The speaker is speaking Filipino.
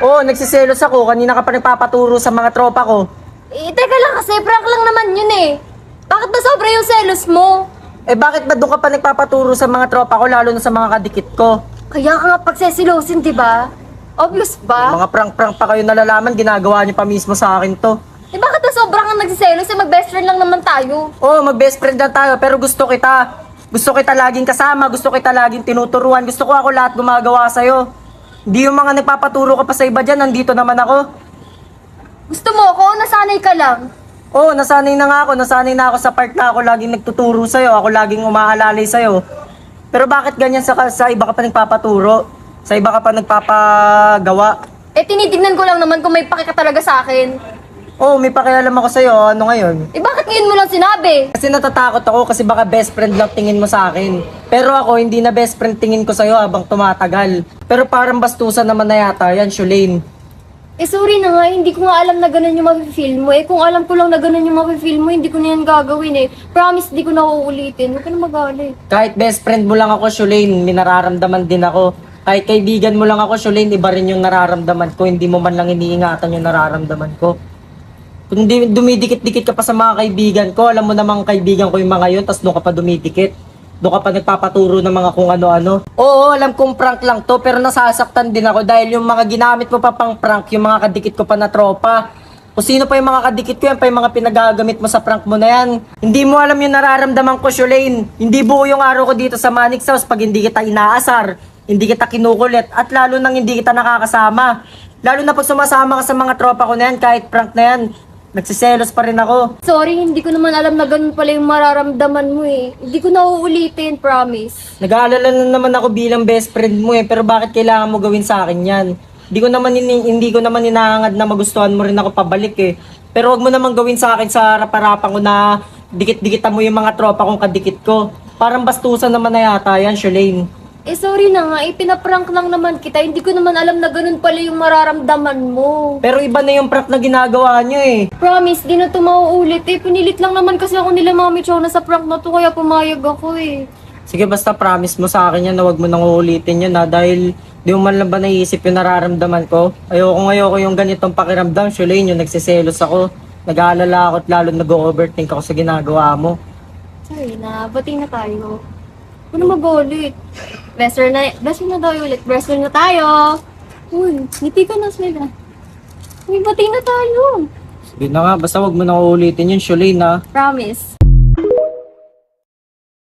Oo, nagsiselos ako. Kanina ka pa nagpapaturo sa mga tropa ko. Eh, teka lang kasi, prank lang naman yun eh. Bakit ba sobra yung selos mo? Eh bakit ba doon ka pa nagpapaturo sa mga tropa ko, lalo na sa mga kadikit ko? Kaya ka nga pagsesilosin, di ba? Obvious ba? Mga prank-prank pa kayo nalalaman, ginagawa niyo pa mismo sa akin to. Eh bakit ba sobrang kang nagsiselos? Eh mag-best friend lang naman tayo. Oo, mag-best friend lang tayo, pero gusto kita. Gusto kita laging kasama, gusto kita laging tinuturuan. Gusto ko ako lahat gumagawa sa'yo. Hindi yung mga nagpapaturo ka pa sa iba dyan, nandito naman ako. Gusto mo ako? Nasanay ka lang. Oo, nasanay na nga ako. Nasanay na ako sa part na ako laging nagtuturo sa'yo. Ako laging umaalalay sa'yo. Pero bakit ganyan sa iba ka pa nagpapaturo? Sa iba ka pa nagpapagawa? Eh tinitignan ko lang naman kung may paki ka talaga sa akin. Oo, may pakialam ako sa'yo. Ano ngayon? Eh bakit ngayon mo lang sinabi? Kasi natatakot ako kasi baka best friend lang tingin mo sa akin. Pero ako, hindi na best friend tingin ko sa'yo habang tumatagal. Pero parang bastusan naman na yata yan, Shulane. Eh sorry na nga, hindi ko nga alam na ganun yung mafe-feel mo. Eh kung alam ko lang na ganun yung mafe-feel mo, hindi ko na yan gagawin eh. Promise, hindi ko na uulitin. Huwag ka na magalit. Kahit best friend mo lang ako, Shulane, may nararamdaman din ako. Kahit kaibigan mo lang ako, Shulane, iba rin yung nararamdaman ko. Hindi mo man lang iniingatan yung nararamdaman ko. Kung dumidikit-dikit ka pa sa mga kaibigan ko, alam mo namang kaibigan ko yung mga yun, tas doon ka pa dumidikit. Doon ka pa nagpapaturo ng mga kung ano-ano. Oo, alam kong prank lang to, pero nasasaktan din ako dahil yung mga ginamit mo pa pang prank, yung mga kadikit ko pa na tropa. Kung sino pa yung mga kadikit ko, yan pa yung mga pinagagamit mo sa prank mo na yan. Hindi mo alam yung nararamdaman ko, Shulane. Hindi buo yung araw ko dito sa Manix House pag hindi kita inaasar, hindi kita kinukulit, at lalo nang hindi kita nakakasama. Lalo na pag sumasama ka sa mga tropa ko na yan, kahit prank na yan, nagsiselos pa rin ako. Sorry, hindi ko naman alam na ganun pala yung mararamdaman mo eh. Hindi ko na uulitin, promise. Nag-aalala na naman ako bilang best friend mo eh, pero bakit kailangan mo gawin sa akin yan? Hindi ko naman hinahangad na magustuhan mo rin ako pabalik eh. Pero wag mo naman gawin sa akin sa harap-harapan ko na dikit-dikitan mo yung mga tropa kong kadikit ko. Parang bastusan naman na yata yan, Shulane. Eh sorry na nga, eh pinaprank lang naman kita. Hindi ko naman alam na ganun pala yung mararamdaman mo. Pero iba na yung prank na ginagawa nyo eh. Promise, di na ito mauulit eh. Pinilit lang naman kasi ako nila Mami Chona sa prank na to, kaya pumayag ako eh. Sige, basta promise mo sa akin yan na wag mo nang uulitin yan ha, dahil di mo man lang ba naisip yung nararamdaman ko. Ayoko yung ganitong pakiramdam, Shulane, yung nagsiselos ako. Nag-aalala ako at lalo nag-overthink ako sa ginagawa mo. Sorry na, bating na tayo. Huwag na mag-ulit. Best friend na tayo ulit. Best friend na tayo. Uy, ngiti ka na sila. Uy, bating na tayo. Sige na nga, basta wag mo nang uulitin yun, Shulane ha. Promise.